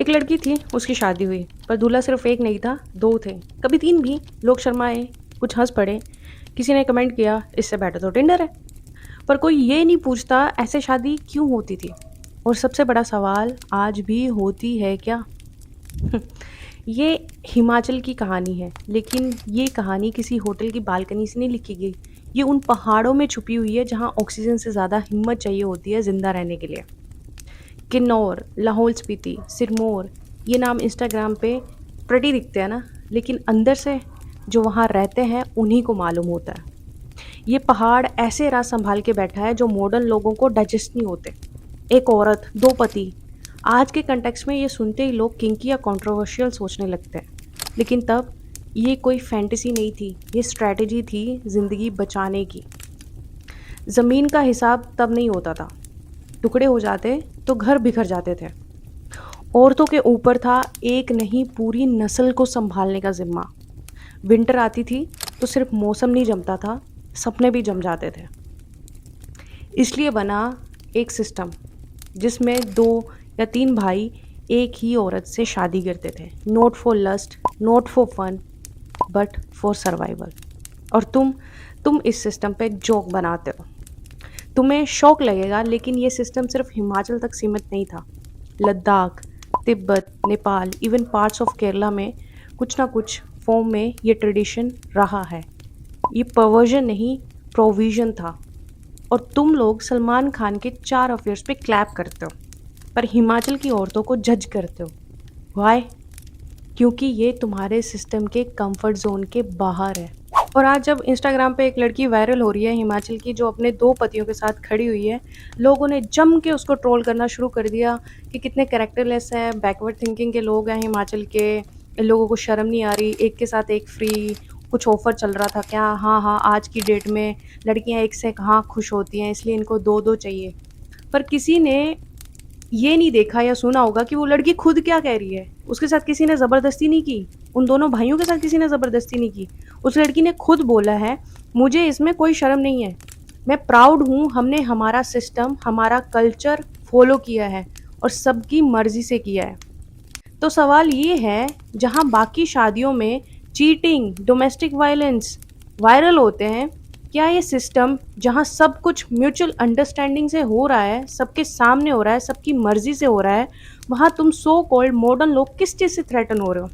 एक लड़की थी, उसकी शादी हुई, पर दूल्हा सिर्फ एक नहीं था, दो थे, कभी तीन भी। लोग शर्माए, कुछ हंस पड़े, किसी ने कमेंट किया इससे बेटर तो टिंडर है। पर कोई ये नहीं पूछता ऐसे शादी क्यों होती थी। और सबसे बड़ा सवाल, आज भी होती है क्या? ये हिमाचल की कहानी है, लेकिन ये कहानी किसी होटल की बालकनी से नहीं लिखी गई। ये उन पहाड़ों में छुपी हुई है जहाँ ऑक्सीजन से ज़्यादा हिम्मत चाहिए होती है जिंदा रहने के लिए। किन्नौर, लाहौल स्पीति, सिरमौर, ये नाम इंस्टाग्राम पे प्रेटी दिखते हैं ना, लेकिन अंदर से जो वहाँ रहते हैं उन्हीं को मालूम होता है। ये पहाड़ ऐसे राज संभाल के बैठा है जो मॉडर्न लोगों को डाइजेस्ट नहीं होते। एक औरत, दो पति। आज के कंटेक्स्ट में ये सुनते ही लोग किंकी या कंट्रोवर्शियल सोचने लगते हैं। लेकिन तब ये कोई फैंटेसी नहीं थी, ये स्ट्रैटेजी थी ज़िंदगी बचाने की। ज़मीन का हिसाब तब नहीं होता था। टुकड़े हो जाते तो घर बिखर जाते थे। औरतों के ऊपर था एक नहीं पूरी नस्ल को संभालने का जिम्मा। विंटर आती थी तो सिर्फ मौसम नहीं जमता था, सपने भी जम जाते थे। इसलिए बना एक सिस्टम जिसमें दो या तीन भाई एक ही औरत से शादी करते थे। Not for lust, not for fun, but for survival. और तुम इस सिस्टम पे जोक बनाते हो। तुम्हें शौक लगेगा, लेकिन ये सिस्टम सिर्फ हिमाचल तक सीमित नहीं था। Ladakh, Tibet, Nepal, even parts of Kerala में कुछ ना कुछ फॉर्म में ये ट्रेडिशन रहा है। ये परवर्जन नहीं, प्रोविजन था। और तुम लोग सलमान खान के 4 अफेयर्स पे क्लैप करते हो, पर हिमाचल की औरतों को जज करते हो। वाई? क्योंकि ये तुम्हारे सिस्टम के कंफर्ट जोन के बाहर है। और आज जब इंस्टाग्राम पे एक लड़की वायरल हो रही है हिमाचल की, जो अपने दो पतियों के साथ खड़ी हुई है, लोगों ने जम के उसको ट्रोल करना शुरू कर दिया कि कितने कैरेक्टरलेस है, बैकवर्ड थिंकिंग के लोग हैं हिमाचल के, इन लोगों को शर्म नहीं आ रही, एक के साथ एक फ्री, कुछ ऑफर चल रहा था क्या? हाँ हाँ, आज की डेट में लड़कियां एक से कहाँ खुश होती हैं, इसलिए इनको दो दो चाहिए। पर किसी ने ये नहीं देखा या सुना होगा कि वो लड़की खुद क्या कह रही है। उसके साथ किसी ने ज़बरदस्ती नहीं की, उन दोनों भाइयों के साथ किसी ने ज़बरदस्ती नहीं की। उस लड़की ने खुद बोला है, मुझे इसमें कोई शर्म नहीं है, मैं प्राउड हूँ, हमने हमारा सिस्टम, हमारा कल्चर फॉलो किया है और सबकी मर्जी से किया है। तो सवाल ये है, जहाँ बाकी शादियों में चीटिंग, डोमेस्टिक वायलेंस वायरल होते हैं, क्या ये सिस्टम जहाँ सब कुछ म्यूचुअल अंडरस्टैंडिंग से हो रहा है, सबके सामने हो रहा है, सबकी मर्जी से हो रहा है, वहाँ तुम सो कॉल्ड मॉडर्न लोग किस चीज़ से थ्रेटन हो रहे हो?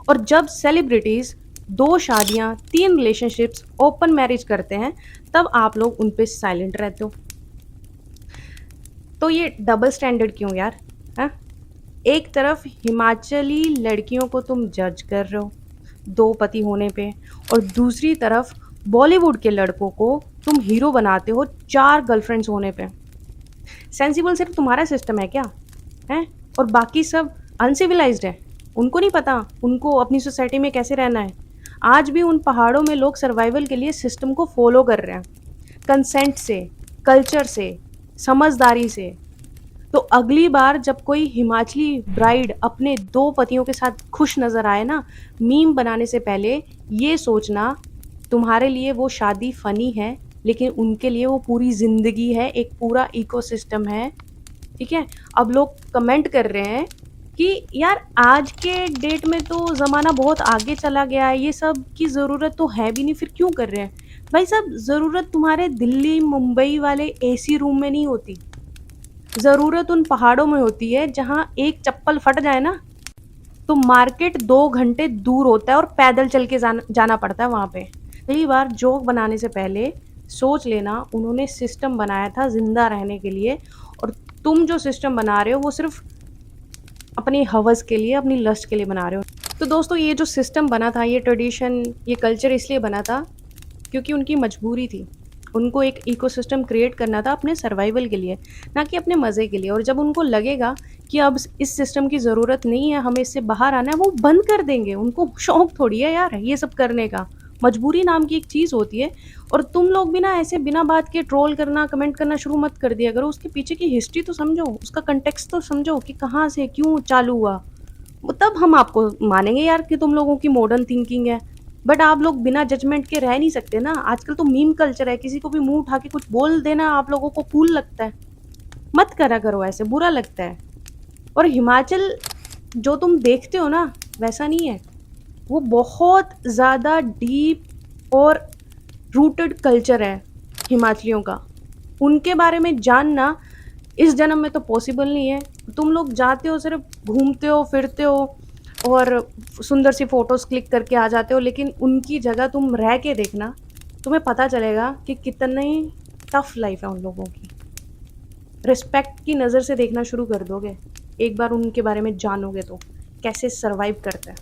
और जब सेलिब्रिटीज़ 2 शादियाँ, 3 रिलेशनशिप्स, ओपन मैरिज करते हैं, तब आप लोग उन पे साइलेंट रहते हो। तो ये डबल स्टैंडर्ड क्यों यार? हाँ, एक तरफ हिमाचली लड़कियों को तुम जज कर रहे हो 2 पति होने पे, और दूसरी तरफ बॉलीवुड के लड़कों को तुम हीरो बनाते हो 4 गर्लफ्रेंड्स होने पे। सेंसिबल सिर्फ तुम्हारा सिस्टम है क्या? हैं? और बाकी सब अनसिविलाइज्ड है। उनको नहीं पता उनको अपनी सोसाइटी में कैसे रहना है। आज भी उन पहाड़ों में लोग सर्वाइवल के लिए सिस्टम को फॉलो कर रहे हैं, कंसेंट से, कल्चर से, समझदारी से। तो अगली बार जब कोई हिमाचली ब्राइड अपने 2 पतियों के साथ खुश नज़र आए ना, मीम बनाने से पहले ये सोचना, तुम्हारे लिए वो शादी फ़नी है, लेकिन उनके लिए वो पूरी ज़िंदगी है, एक पूरा इकोसिस्टम है, ठीक है? अब लोग कमेंट कर रहे हैं कि यार आज के डेट में तो ज़माना बहुत आगे चला गया है, ये सब की ज़रूरत तो है भी नहीं, फिर क्यों कर रहे हैं? भाई साहब, ज़रूरत तुम्हारे दिल्ली, मुंबई वाले एसी रूम में नहीं होती। ज़रूरत उन पहाड़ों में होती है जहाँ एक चप्पल फट जाए ना, तो मार्केट 2 घंटे दूर होता है और पैदल चल के जाना पड़ता है वहाँ पे। कई बार जोक बनाने से पहले सोच लेना, उन्होंने सिस्टम बनाया था जिंदा रहने के लिए, और तुम जो सिस्टम बना रहे हो वो सिर्फ अपनी हवस के लिए, अपनी लस्ट के लिए बना रहे हो। तो दोस्तों, ये जो सिस्टम बना था, ये ट्रेडिशन, ये कल्चर इसलिए बना था क्योंकि उनकी मजबूरी थी। उनको एक इकोसिस्टम क्रिएट करना था अपने सर्वाइवल के लिए, ना कि अपने मज़े के लिए। और जब उनको लगेगा कि अब इस सिस्टम की ज़रूरत नहीं है, हमें इससे बाहर आना है, वो बंद कर देंगे। उनको शौक थोड़ी है यार ये सब करने का, मजबूरी नाम की एक चीज़ होती है। और तुम लोग भी ना ऐसे बिना बात के ट्रोल करना, कमेंट करना शुरू मत कर दिया करो। उसके पीछे की हिस्ट्री तो समझो, उसका कंटेक्स्ट तो समझो कि कहाँ से क्यों चालू हुआ। तब हम आपको मानेंगे यार कि तुम लोगों की मॉडर्न थिंकिंग है। बट आप लोग बिना जजमेंट के रह नहीं सकते ना। आजकल तो मीम कल्चर है, किसी को भी मुंह उठा के कुछ बोल देना आप लोगों को कूल लगता है। मत करा करो ऐसे, बुरा लगता है। और हिमाचल जो तुम देखते हो ना वैसा नहीं है। वो बहुत ज़्यादा डीप और रूटेड कल्चर है हिमाचलियों का। उनके बारे में जानना इस जन्म में तो पॉसिबल नहीं है। तुम लोग जाते हो, सिर्फ घूमते हो, फिरते हो और सुंदर सी फोटोज क्लिक करके आ जाते हो, लेकिन उनकी जगह तुम रह के देखना, तुम्हें पता चलेगा कि कितनी टफ लाइफ है उन लोगों की। रिस्पेक्ट की नज़र से देखना शुरू कर दोगे एक बार उनके बारे में जानोगे तो, कैसे सरवाइव करते हैं।